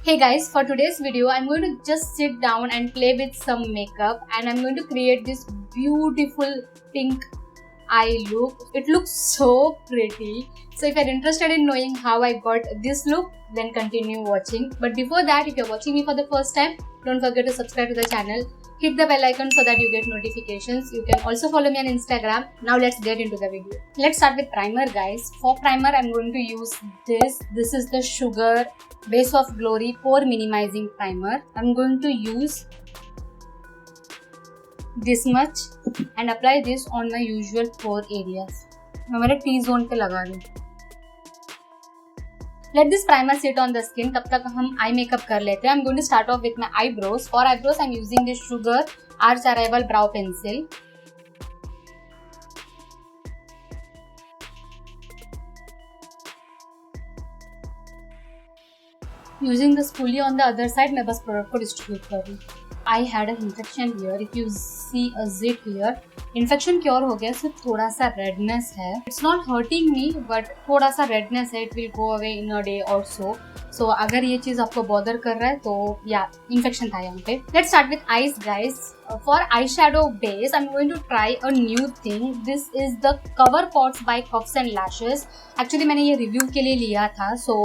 Hey guys, for today's video, I'm going to just sit down and play with some makeup and I'm going to create this beautiful pink eye look. It looks so pretty. So if you're interested in knowing how I got this look, then continue watching. But before that, if you're watching me for the first time, don't forget to subscribe to the channel. Hit the bell icon so that you get notifications. You can also follow me on Instagram. Now let's get into the video. Let's start with primer, guys. For primer, I'm going to use this. This is the Sugar Base of Glory Pore Minimizing Primer. I'm going to use this much and apply this on my usual pore areas. मैं मेरे T-zone पे लगा रही हूँ. Let this primer sit on the skin. तब तक हम eye makeup कर लेते हैं. I'm going to start off with my eyebrows. For eyebrows, I'm using this Sugar Arch Arrival Brow Pencil. Using the spoolie on the other side, मैं बस product को distribute कर रही हूँ. I had an infection here. If you see a zit here, infection cure हो गया, सिर्फ थोड़ा सा redness है. It's not hurting me, but थोड़ा सा redness है. It will go away in a day or so. So अगर ये चीज आपको bother कर रहा है तो या infection था यहाँ पे. Let's start with eyes, guys. For eyeshadow base, I'm going to try a new thing. This is the Cover Pots by Puffs and Lashes. Actually मैंने ये review के लिए लिया था, so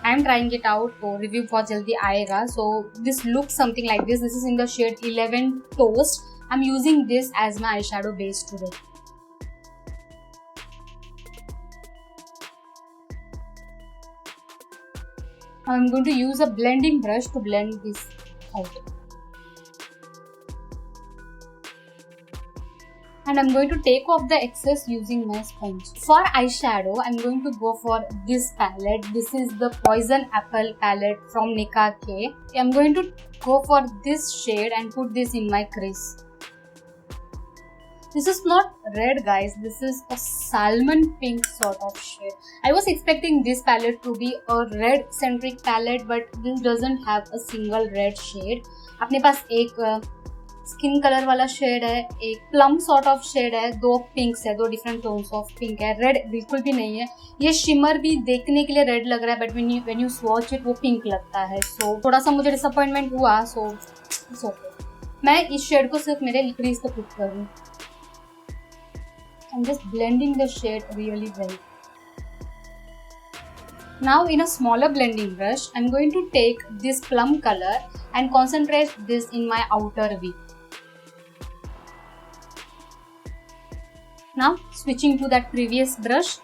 I'm trying it out. तो review बहुत जल्दी आएगा. So this looks something like this. This is in the shade 11 Toast. I'm using this as my eyeshadow base today. I'm going to use a blending brush to blend this out. And I'm going to take off the excess using my sponge. For eyeshadow, I'm going to go for this palette. This is the Poison Apple palette from Nicka K. I'm going to go for this shade and put this in my crease. This is not red, guys. This is a salmon pink sort of shade. I was expecting this palette to be a red centric palette, but this doesn't have a single red shade. अपने पास एक skin colour वाला shade है, एक plum sort of shade है, दो पिंक्स है, दो different tones of pink है. रेड बिल्कुल भी नहीं है. ये शिमर भी देखने के लिए रेड लग रहा है, but when you swatch it वो पिंक लगता है. सो थोड़ा सा मुझे डिसअपॉइंटमेंट हुआ. सो मैं इस शेड को सिर्फ मेरे क्रीज पे पुट कर रही हूँ. I'm just blending the shade really well. Now in a smaller blending brush, I'm going to take this plum color and concentrate this in my outer V. Now switching to that previous brush,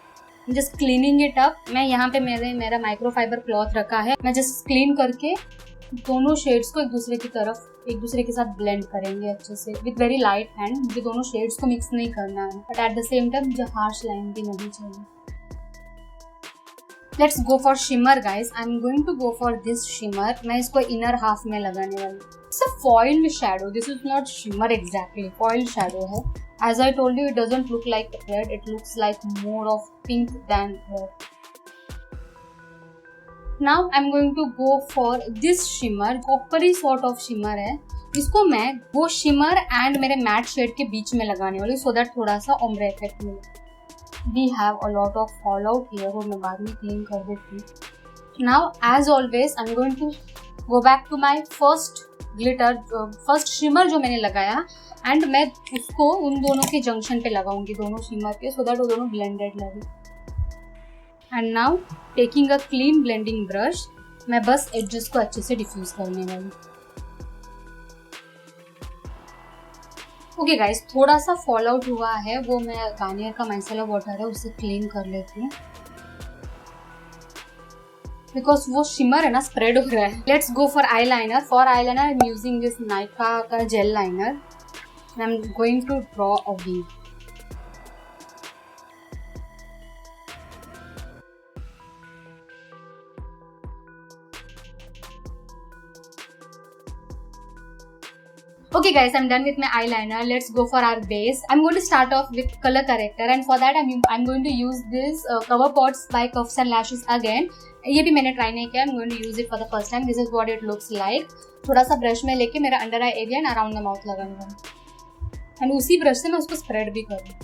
I'm just cleaning it up. मैं यहाँ पे मेरा microfibre cloth रखा है. मैं just clean करके दोनों shades को एक दूसरे के साथ ब्लेंड करेंगे अच्छे से विद वेरी लाइट हैंड. मुझे दोनों शेड्स को मिक्स नहीं करना है, but at the same time जो हार्श लाइन भी नहीं चाहिए. Let's go for shimmer, guys. I am going to go for this shimmer. मैं इसको इनर हाफ में लगाने वाली हूँ. It's a foiled shadow. This is not shimmer exactly. Foiled shadow है. As I told you, it doesn't look like red. It looks like more of pink than red. Now I'm going to go for this shimmer. Coppery sort of shimmer है. इसको मैं वो shimmer and मेरे matte shade के बीच में लगाने वाली, so that थोड़ा सा ombre effect मिले. We have a lot of fallout here, वो मैं बाद में clean कर देती हूँ. Now as always I'm going to go back to my first glitter, first shimmer जो मैंने लगाया, and मैं उसको उन दोनों के junction पे लगाऊंगी, दोनों shimmer पे, so that वो दोनों blended लगे. And now taking a clean blending brush, मैं बस edges को अच्छे से डिफ्यूज करने वाली. ओके गाइस, थोड़ा सा फॉल आउट हुआ है, वो मैं गार्नियर का माइसेलर वाटर है उससे क्लीन कर लेती हूँ, बिकॉज वो शिमर है ना स्प्रेड हो रहा है. Let's go for eyeliner. For eyeliner I am using this Nykaa का gel liner. I am going to draw a V. Okay guys, I'm done with my eyeliner. Let's go for our base. I'm going to start off with color corrector, and for that I'm going to use this Cover Pots by Puffs and Lashes again. ये भी मैंने try नहीं किया. I'm going to use it for the first time. This is what it looks like. थोड़ा सा brush में लेके मेरा under eye area and around the mouth लगाऊंगा, एंड उसी ब्रश से मैं उसको स्प्रेड भी करूँ.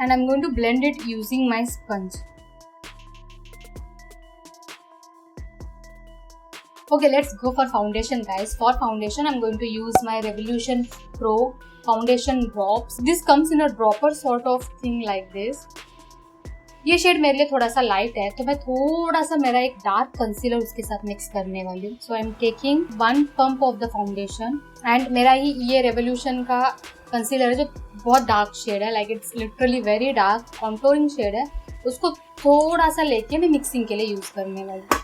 and I'm going to blend it using my sponge. Okay, let's go for foundation, guys. For foundation, I'm going to use my Revolution Pro foundation drops. This comes in a dropper sort of thing like this. ये shade मेरे लिए थोड़ा सा light है, तो मैं थोड़ा सा मेरा एक डार्क कंसीलर उसके साथ मिक्स करने वाली हूँ. So I am taking 1 pump of the foundation and मेरा ही ये रेवोल्यूशन का कंसीलर है जो बहुत डार्क शेड है, like it's literally very dark contouring shade है. उसको थोड़ा सा लेके मैं मिक्सिंग के लिए यूज करने वाली हूँ.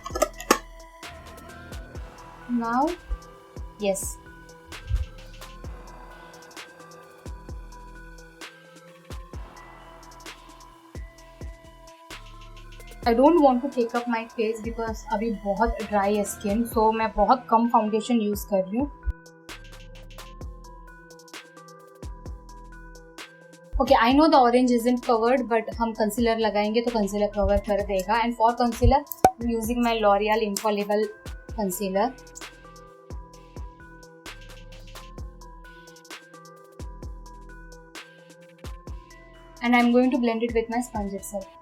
Now yes, I don't want to take up my face because अभी बहुत ड्राई है स्किन, सो मैं बहुत कम फाउंडेशन यूज कर रही हूँ. Okay, I know the orange isn't covered, but हम कंसीलर लगाएंगे तो कंसीलर कवर कर देगा. And for concealer using my L'Oréal infallible concealer. And I'm going to blend it with my sponge itself.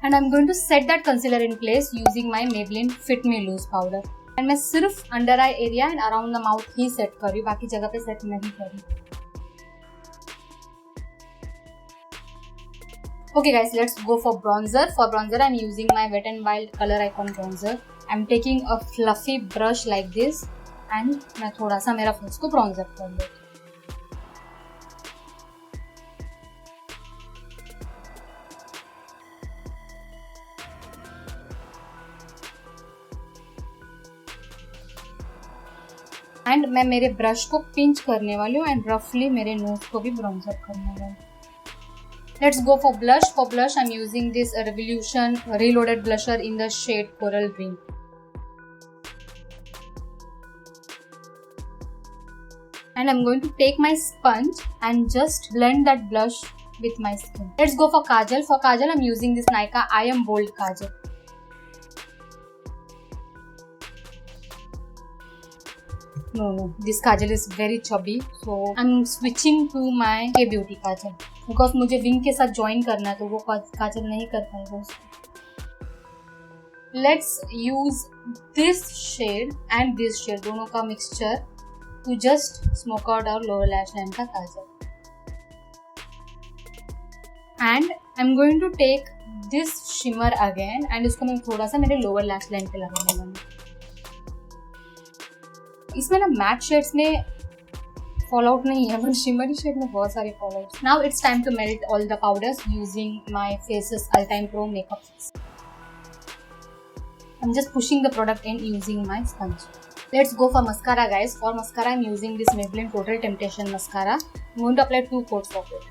And I'm going to set that concealer in place using my Maybelline Fit Me Loose powder. And मैं सिर्फ under eye area and around the mouth he set कर रही हूँ, बाकी जगह पे set नहीं कर रही. Okay guys, let's go for bronzer. For bronzer, I'm using my Wet n Wild Color Icon bronzer. I'm taking a fluffy brush like this and मैं थोड़ा सा मेरा फेस को bronzer कर लूँ. एंड मैं मेरे ब्रश को पिंच करने वाली हूँ एंड रफली मेरे नोज को भी ब्राउन्सर करने वाली हूँ. Let's go for blush. For blush, I'm using this Revolution Reloaded blusher in the shade Coral Green. And I'm going to take my sponge and just blend that blush with my skin. Let's go for kajal. For kajal, I'm using this Nykaa I Am Bold kajal. No, this kajal is very chubby, so I'm switching to my K Beauty kajal because मुझे wing के साथ join करना है, तो वो काजल नहीं कर पाएगा उसको. Let's use this shade and this shade, दोनों का mixture to just smoke out our lower lash line का काजल. And I'm going to take this shimmer again and इसको मैं थोड़ा सा मेरे lower lash line पे लगाने वाली हूँ. इसमें ना मैट शेड्स में फॉल आउट नहीं है, बट शिमरी शेड में बहुत सारे fall out. Now it's time to melt all the powders using my Faces Ultime pro makeup fix. I'm just pushing the product in using my sponge. Let's go for mascara, guys. For mascara, I'm using this Maybelline Total Temptation mascara. I'm going to apply 2 coats of it.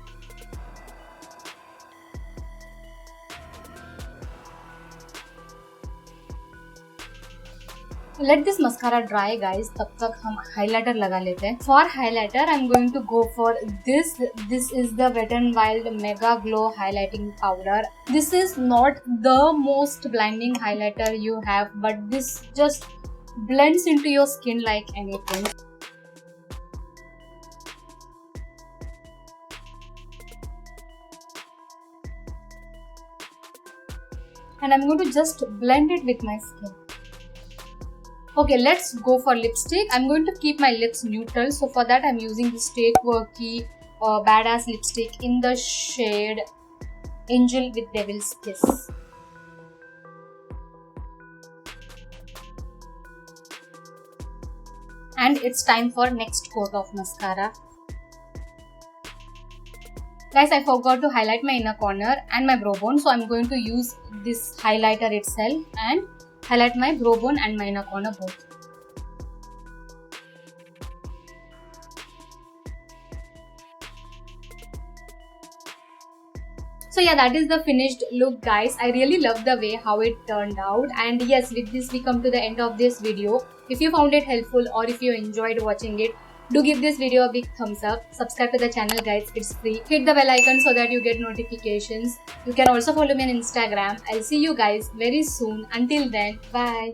Let this mascara dry, guys. तब तक हम highlighter लगा लेते हैं. For highlighter, I'm going to go for this. This is the Wet n Wild Mega Glow Highlighting Powder. This is not the most blinding highlighter you have, but this just blends into your skin like anything. And I'm going to just blend it with my skin. Okay, let's go for lipstick. I'm going to keep my lips neutral, so for that I'm using this Stay Quirky Badass lipstick in the shade Angel with Devil's Kiss. And it's time for next coat of mascara. Guys, I forgot to highlight my inner corner and my brow bone, so I'm going to use this highlighter itself and highlight my brow bone and my inner corner both. So yeah, that is the finished look, guys. I really love the way how it turned out. And yes, with this we come to the end of this video. If you found it helpful or if you enjoyed watching it, Do give this video a big thumbs up. Subscribe to the channel guys, it's free. Hit the bell icon so that you get notifications. You can also follow me on Instagram. I'll see you guys very soon. Until then, bye.